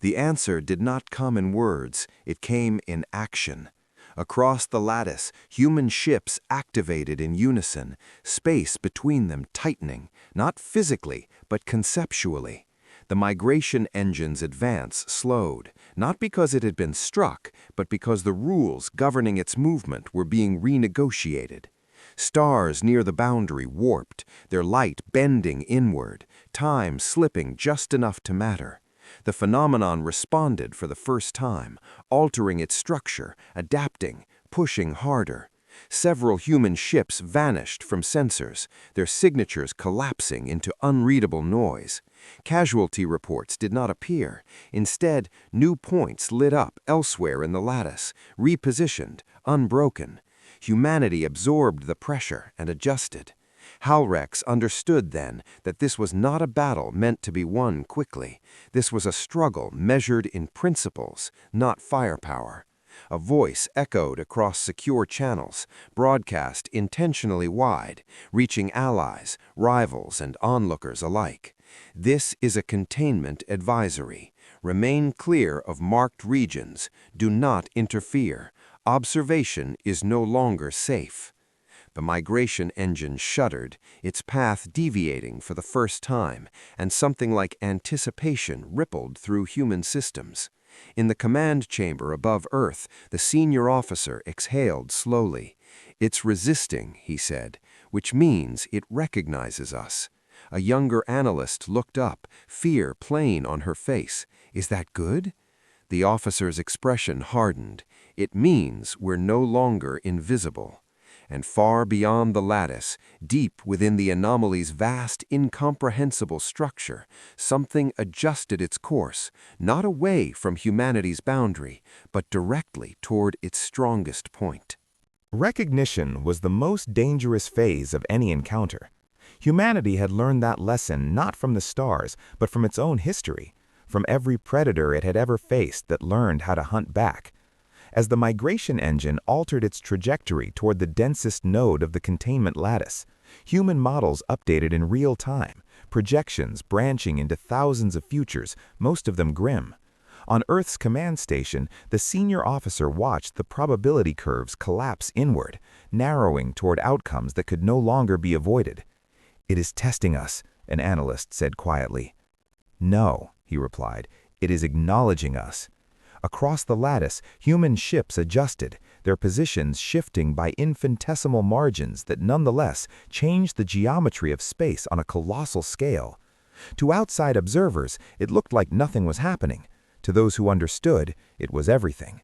The answer did not come in words, it came in action. Across the lattice, human ships activated in unison, space between them tightening, not physically, but conceptually. The migration engine's advance slowed, not because it had been struck, but because the rules governing its movement were being renegotiated. Stars near the boundary warped, their light bending inward, time slipping just enough to matter. The phenomenon responded for the first time, altering its structure, adapting, pushing harder. Several human ships vanished from sensors, their signatures collapsing into unreadable noise. Casualty reports did not appear. Instead, new points lit up elsewhere in the lattice, repositioned, unbroken. Humanity absorbed the pressure and adjusted. Halrex understood then that this was not a battle meant to be won quickly. This was a struggle measured in principles, not firepower. A voice echoed across secure channels, broadcast intentionally wide, reaching allies, rivals, and onlookers alike. "This is a containment advisory. Remain clear of marked regions. Do not interfere. Observation is no longer safe." The migration engine shuddered, its path deviating for the first time, and something like anticipation rippled through human systems. In the command chamber above Earth, the senior officer exhaled slowly. "It's resisting," he said, "which means it recognizes us." A younger analyst looked up, fear plain on her face. "Is that good?" The officer's expression hardened. "It means we're no longer invisible." And far beyond the lattice, deep within the anomaly's vast, incomprehensible structure, something adjusted its course, not away from humanity's boundary, but directly toward its strongest point. Recognition was the most dangerous phase of any encounter. Humanity had learned that lesson not from the stars, but from its own history, from every predator it had ever faced that learned how to hunt back. As the migration engine altered its trajectory toward the densest node of the containment lattice, human models updated in real time, projections branching into thousands of futures, most of them grim. On Earth's command station, the senior officer watched the probability curves collapse inward, narrowing toward outcomes that could no longer be avoided. "It is testing us," an analyst said quietly. "No," he replied, "it is acknowledging us." Across the lattice, human ships adjusted, their positions shifting by infinitesimal margins that nonetheless changed the geometry of space on a colossal scale. To outside observers, it looked like nothing was happening. To those who understood, it was everything.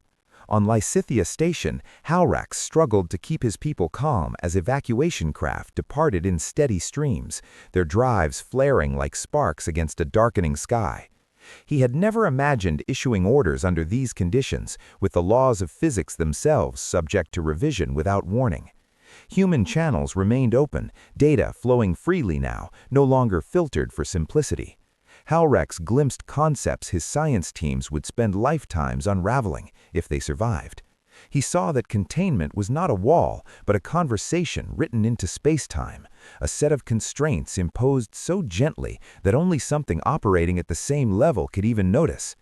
On Lysithea Station, Halrex struggled to keep his people calm as evacuation craft departed in steady streams, their drives flaring like sparks against a darkening sky. He had never imagined issuing orders under these conditions, with the laws of physics themselves subject to revision without warning. Human channels remained open, data flowing freely now, no longer filtered for simplicity. Halrex glimpsed concepts his science teams would spend lifetimes unraveling, if they survived. He saw that containment was not a wall, but a conversation written into space-time, a set of constraints imposed so gently that only something operating at the same level could even notice.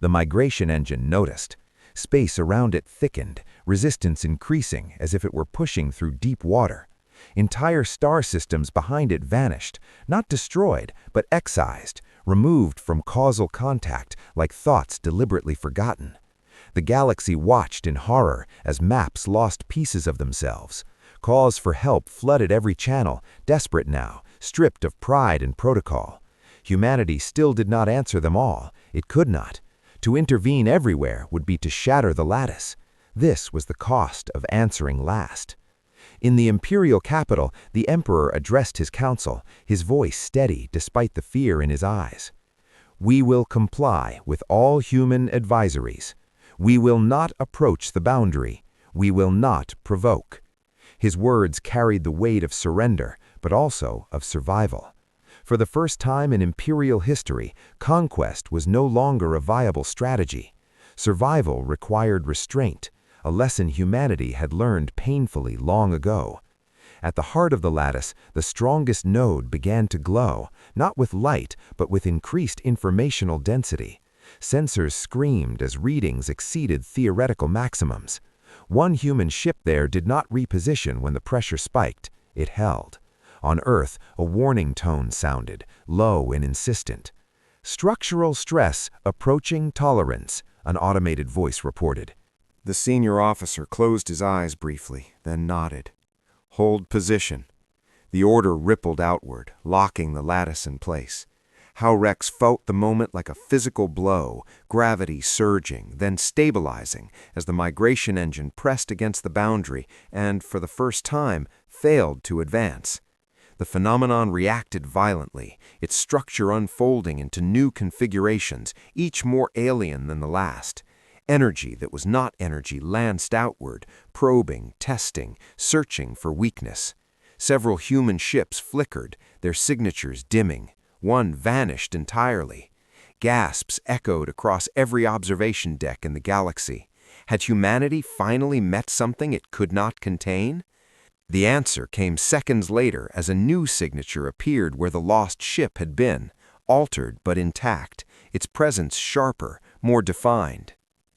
The migration engine noticed. Space around it thickened, resistance increasing as if it were pushing through deep water. Entire star systems behind it vanished, not destroyed, but excised, removed from causal contact like thoughts deliberately forgotten. The galaxy watched in horror as maps lost pieces of themselves. Calls for help flooded every channel, desperate now, stripped of pride and protocol. Humanity still did not answer them all. It could not. To intervene everywhere would be to shatter the lattice. This was the cost of answering last. In the imperial capital, the emperor addressed his council, his voice steady despite the fear in his eyes. "We will comply with all human advisories. We will not approach the boundary. We will not provoke." His words carried the weight of surrender, but also of survival. For the first time in imperial history, conquest was no longer a viable strategy. Survival required restraint, a lesson humanity had learned painfully long ago. At the heart of the lattice, the strongest node began to glow, not with light, but with increased informational density. Sensors screamed as readings exceeded theoretical maximums. One human ship there did not reposition when the pressure spiked. It held. On Earth, a warning tone sounded, low and insistent. "Structural stress approaching tolerance," an automated voice reported. The senior officer closed his eyes briefly, then nodded. "Hold position." The order rippled outward, locking the lattice in place. Howrex felt the moment like a physical blow, gravity surging, then stabilizing as the migration engine pressed against the boundary and, for the first time, failed to advance. The phenomenon reacted violently, its structure unfolding into new configurations, each more alien than the last. Energy that was not energy lanced outward, probing, testing, searching for weakness. Several human ships flickered, their signatures dimming. One vanished entirely. Gasps echoed across every observation deck in the galaxy. Had humanity finally met something it could not contain? The answer came seconds later as a new signature appeared where the lost ship had been, altered but intact, its presence sharper, more defined.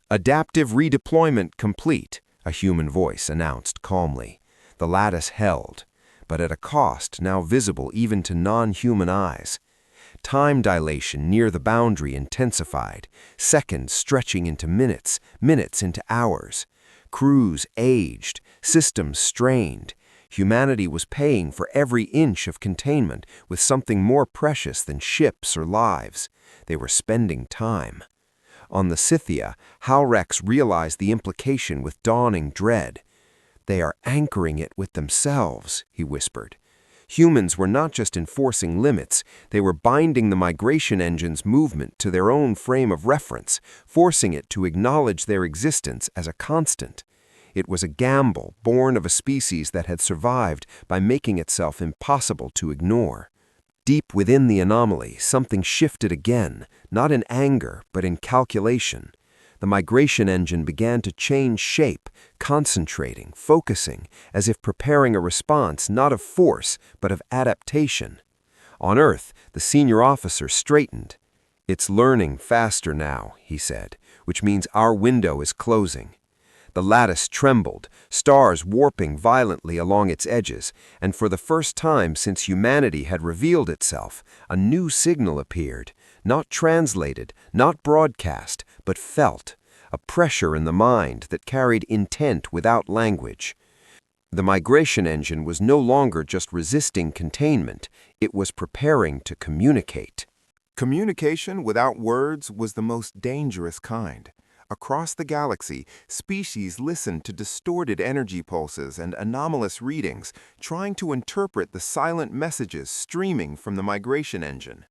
"Adaptive redeployment complete," a human voice announced calmly. The lattice held, but at a cost now visible even to non-human eyes. Time dilation near the boundary intensified, seconds stretching into minutes, minutes into hours. Crews aged, systems strained. Humanity was paying for every inch of containment with something more precious than ships or lives. They were spending time. On the Scythia, Howrex realized the implication with dawning dread. "They are anchoring it with themselves," he whispered. Humans were not just enforcing limits, they were binding the migration engine's movement to their own frame of reference, forcing it to acknowledge their existence as a constant. It was a gamble born of a species that had survived by making itself impossible to ignore. Deep within the anomaly, something shifted again, not in anger, but in calculation. The migration engine began to change shape, concentrating, focusing, as if preparing a response not of force, but of adaptation. On Earth, the senior officer straightened. "It's learning faster now," he said, "which means our window is closing." The lattice trembled, stars warping violently along its edges, and for the first time since humanity had revealed itself, a new signal appeared, not translated, not broadcast, but felt, a pressure in the mind that carried intent without language. The migration engine was no longer just resisting containment, it was preparing to communicate. Communication without words was the most dangerous kind. Across the galaxy, species listened to distorted energy pulses and anomalous readings, trying to interpret the silent messages streaming from the migration engine.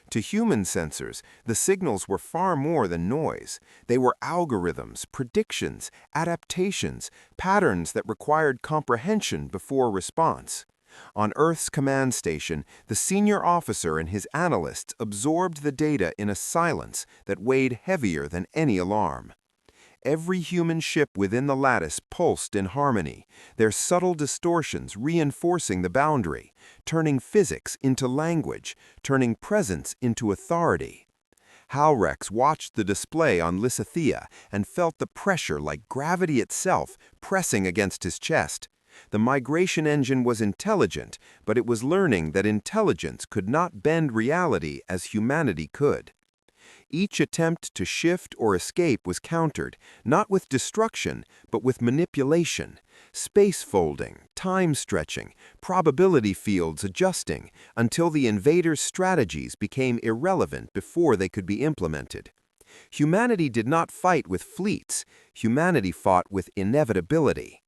To human sensors, the signals were far more than noise. They were algorithms, predictions, adaptations, patterns that required comprehension before response. On Earth's command station, the senior officer and his analysts absorbed the data in a silence that weighed heavier than any alarm. Every human ship within the lattice pulsed in harmony, their subtle distortions reinforcing the boundary, turning physics into language, turning presence into authority. Howrex watched the display on Lysithea and felt the pressure like gravity itself pressing against his chest. The migration engine was intelligent, but it was learning that intelligence could not bend reality as humanity could. Each attempt to shift or escape was countered, not with destruction, but with manipulation. Space folding, time stretching, probability fields adjusting, until the invaders' strategies became irrelevant before they could be implemented. Humanity did not fight with fleets. Humanity fought with inevitability.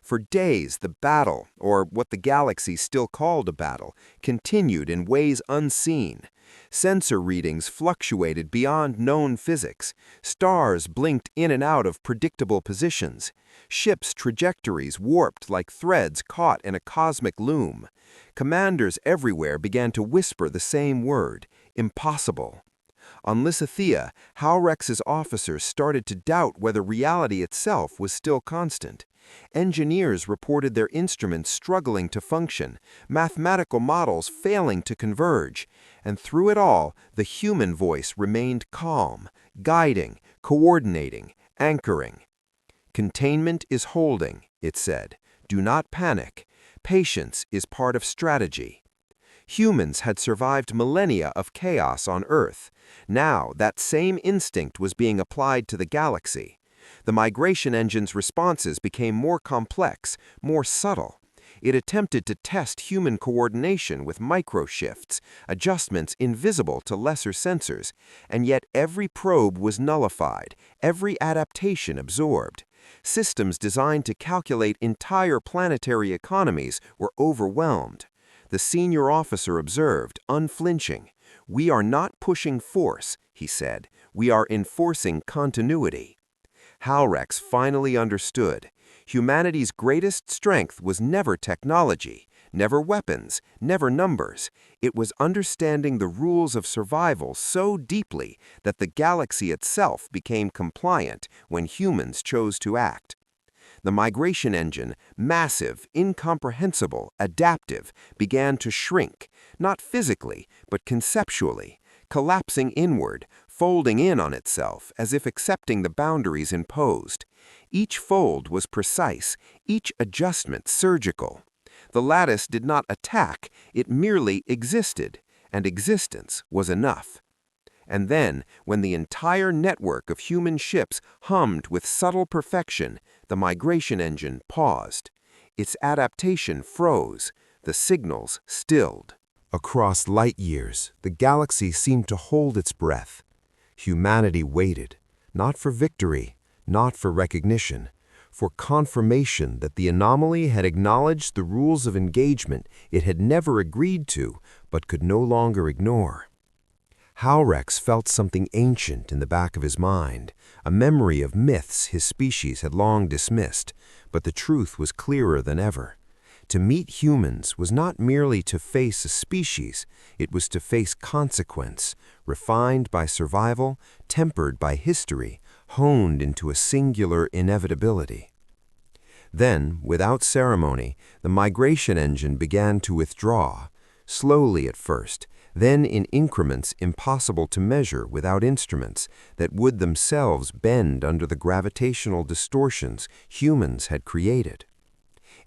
For days, the battle, or what the galaxy still called a battle, continued in ways unseen. Sensor readings fluctuated beyond known physics. Stars blinked in and out of predictable positions. Ships' trajectories warped like threads caught in a cosmic loom. Commanders everywhere began to whisper the same word: impossible. On Lysithea, Halrex's officers started to doubt whether reality itself was still constant. Engineers reported their instruments struggling to function, mathematical models failing to converge, and through it all, the human voice remained calm, guiding, coordinating, anchoring. "Containment is holding," it said. "Do not panic. Patience is part of strategy." Humans had survived millennia of chaos on Earth. Now, that same instinct was being applied to the galaxy. The migration engine's responses became more complex, more subtle. It attempted to test human coordination with microshifts, adjustments invisible to lesser sensors, and yet every probe was nullified, every adaptation absorbed. Systems designed to calculate entire planetary economies were overwhelmed. The senior officer observed, unflinching. "We are not pushing force," he said. "We are enforcing continuity." Halrex finally understood. Humanity's greatest strength was never technology, never weapons, never numbers. It was understanding the rules of survival so deeply that the galaxy itself became compliant when humans chose to act. The migration engine, massive, incomprehensible, adaptive, began to shrink, not physically, but conceptually, collapsing inward, folding in on itself as if accepting the boundaries imposed. Each fold was precise, each adjustment surgical. The lattice did not attack, it merely existed, and existence was enough. And then, when the entire network of human ships hummed with subtle perfection, the migration engine paused. Its adaptation froze, the signals stilled. Across light years, the galaxy seemed to hold its breath. Humanity waited, not for victory, not for recognition, for confirmation that the anomaly had acknowledged the rules of engagement it had never agreed to, but could no longer ignore. Halrex felt something ancient in the back of his mind, a memory of myths his species had long dismissed, but the truth was clearer than ever. To meet humans was not merely to face a species, it was to face consequence, refined by survival, tempered by history, honed into a singular inevitability. Then, without ceremony, the migration engine began to withdraw, slowly at first, then in increments impossible to measure without instruments that would themselves bend under the gravitational distortions humans had created.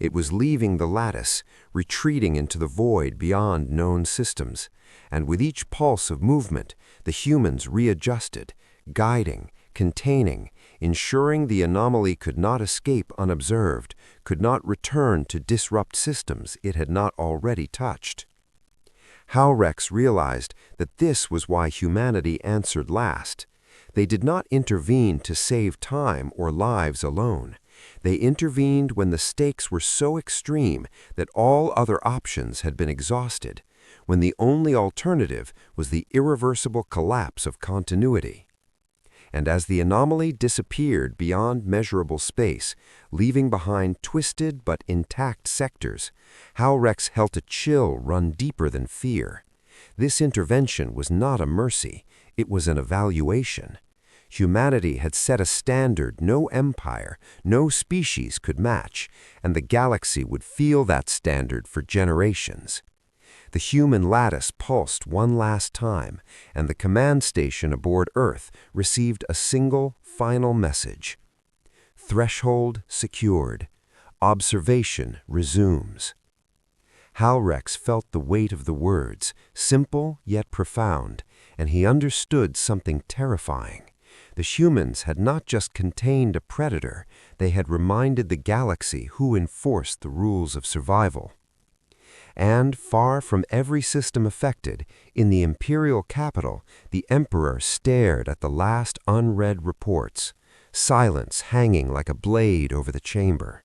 It was leaving the lattice, retreating into the void beyond known systems, and with each pulse of movement, the humans readjusted, guiding, containing, ensuring the anomaly could not escape unobserved, could not return to disrupt systems it had not already touched. Halrex realized that this was why humanity answered last. They did not intervene to save time or lives alone. They intervened when the stakes were so extreme that all other options had been exhausted, when the only alternative was the irreversible collapse of continuity. And as the anomaly disappeared beyond measurable space, leaving behind twisted but intact sectors, Halrex felt a chill run deeper than fear. This intervention was not a mercy, it was an evaluation. Humanity had set a standard no empire, no species could match, and the galaxy would feel that standard for generations. The human lattice pulsed one last time, and the command station aboard Earth received a single, final message. Threshold secured. Observation resumes. Halrex felt the weight of the words, simple yet profound, and he understood something terrifying. The humans had not just contained a predator, they had reminded the galaxy who enforced the rules of survival. And far from every system affected, in the imperial capital, the emperor stared at the last unread reports, silence hanging like a blade over the chamber.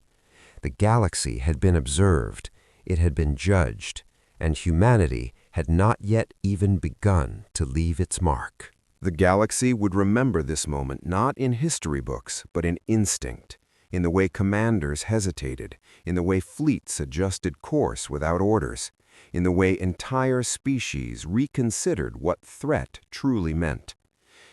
The galaxy had been observed, it had been judged, and humanity had not yet even begun to leave its mark. The galaxy would remember this moment not in history books, but in instinct, in the way commanders hesitated, in the way fleets adjusted course without orders, in the way entire species reconsidered what threat truly meant.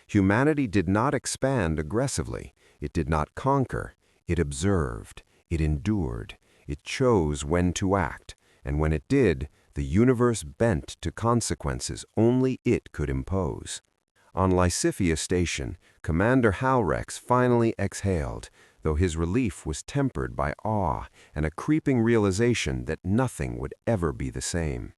Humanity did not expand aggressively, it did not conquer, it observed, it endured, it chose when to act, and when it did, the universe bent to consequences only it could impose. On Lysithea Station, Commander Halrex finally exhaled, though his relief was tempered by awe and a creeping realization that nothing would ever be the same.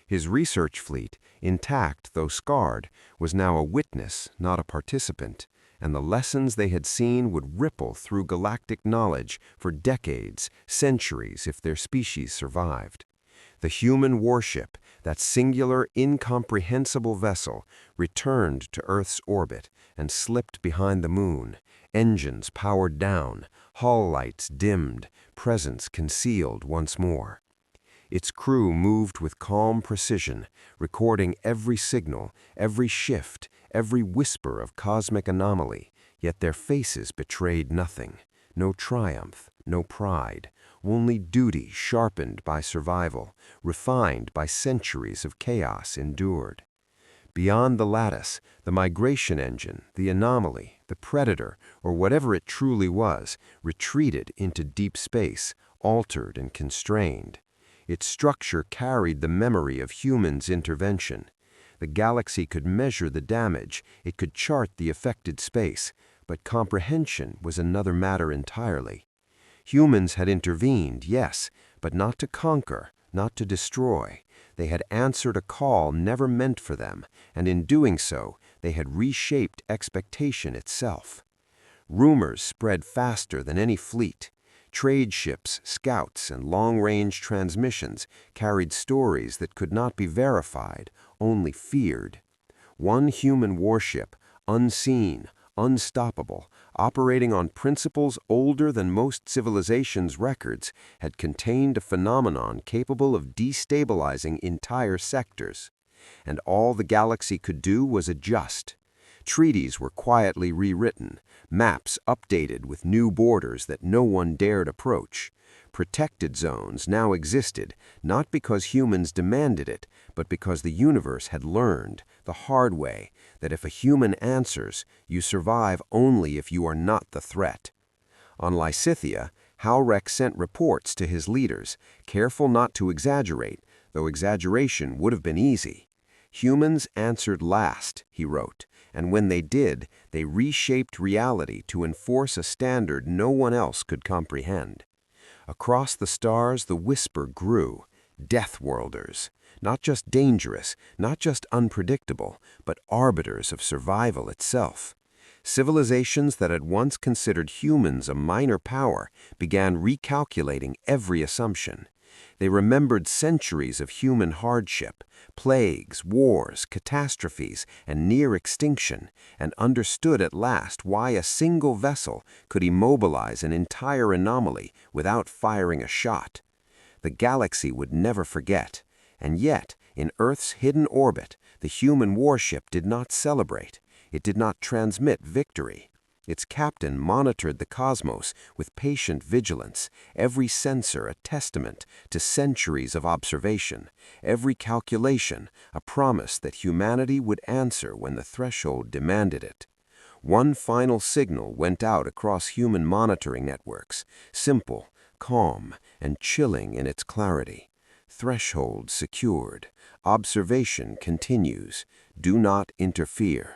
His research fleet, intact though scarred, was now a witness, not a participant, and the lessons they had seen would ripple through galactic knowledge for decades, centuries if their species survived. The human warship, that singular, incomprehensible vessel, returned to Earth's orbit and slipped behind the moon, engines powered down, hull lights dimmed, presence concealed once more. Its crew moved with calm precision, recording every signal, every shift, every whisper of cosmic anomaly, yet their faces betrayed nothing. No triumph, no pride, only duty sharpened by survival, refined by centuries of chaos endured. Beyond the lattice, the migration engine, the anomaly, the predator, or whatever it truly was, retreated into deep space, altered and constrained. Its structure carried the memory of humans' intervention. The galaxy could measure the damage, it could chart the affected space, but comprehension was another matter entirely. Humans had intervened, yes, but not to conquer, not to destroy. They had answered a call never meant for them, and in doing so, they had reshaped expectation itself. Rumors spread faster than any fleet. Trade ships, scouts, and long-range transmissions carried stories that could not be verified, only feared. One human warship, unseen, unstoppable, operating on principles older than most civilizations' records, had contained a phenomenon capable of destabilizing entire sectors. And all the galaxy could do was adjust. Treaties were quietly rewritten, maps updated with new borders that no one dared approach. Protected zones now existed, not because humans demanded it, but because the universe had learned, the hard way, that if a human answers, you survive only if you are not the threat. On Lysithea, Halrex sent reports to his leaders, careful not to exaggerate, though exaggeration would have been easy. Humans answered last, he wrote, and when they did, they reshaped reality to enforce a standard no one else could comprehend. Across the stars, the whisper grew, Deathworlders, not just dangerous, not just unpredictable, but arbiters of survival itself. Civilizations that had once considered humans a minor power began recalculating every assumption. They remembered centuries of human hardship, plagues, wars, catastrophes, and near extinction, and understood at last why a single vessel could immobilize an entire anomaly without firing a shot. The galaxy would never forget, and yet, in Earth's hidden orbit, the human warship did not celebrate. It did not transmit victory. Its captain monitored the cosmos with patient vigilance, every sensor a testament to centuries of observation, every calculation a promise that humanity would answer when the threshold demanded it. One final signal went out across human monitoring networks, simple, calm, and chilling in its clarity. Threshold secured. Observation continues. Do not interfere.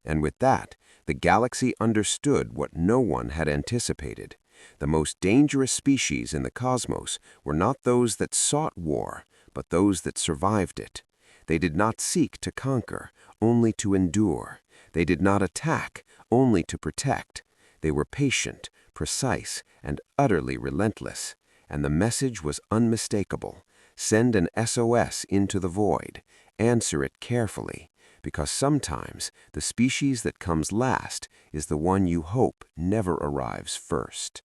And with that, the galaxy understood what no one had anticipated. The most dangerous species in the cosmos were not those that sought war, but those that survived it. They did not seek to conquer, only to endure. They did not attack, only to protect. They were patient, precise, and utterly relentless. And the message was unmistakable. Send an SOS into the void. Answer it carefully, because sometimes the species that comes last is the one you hope never arrives first.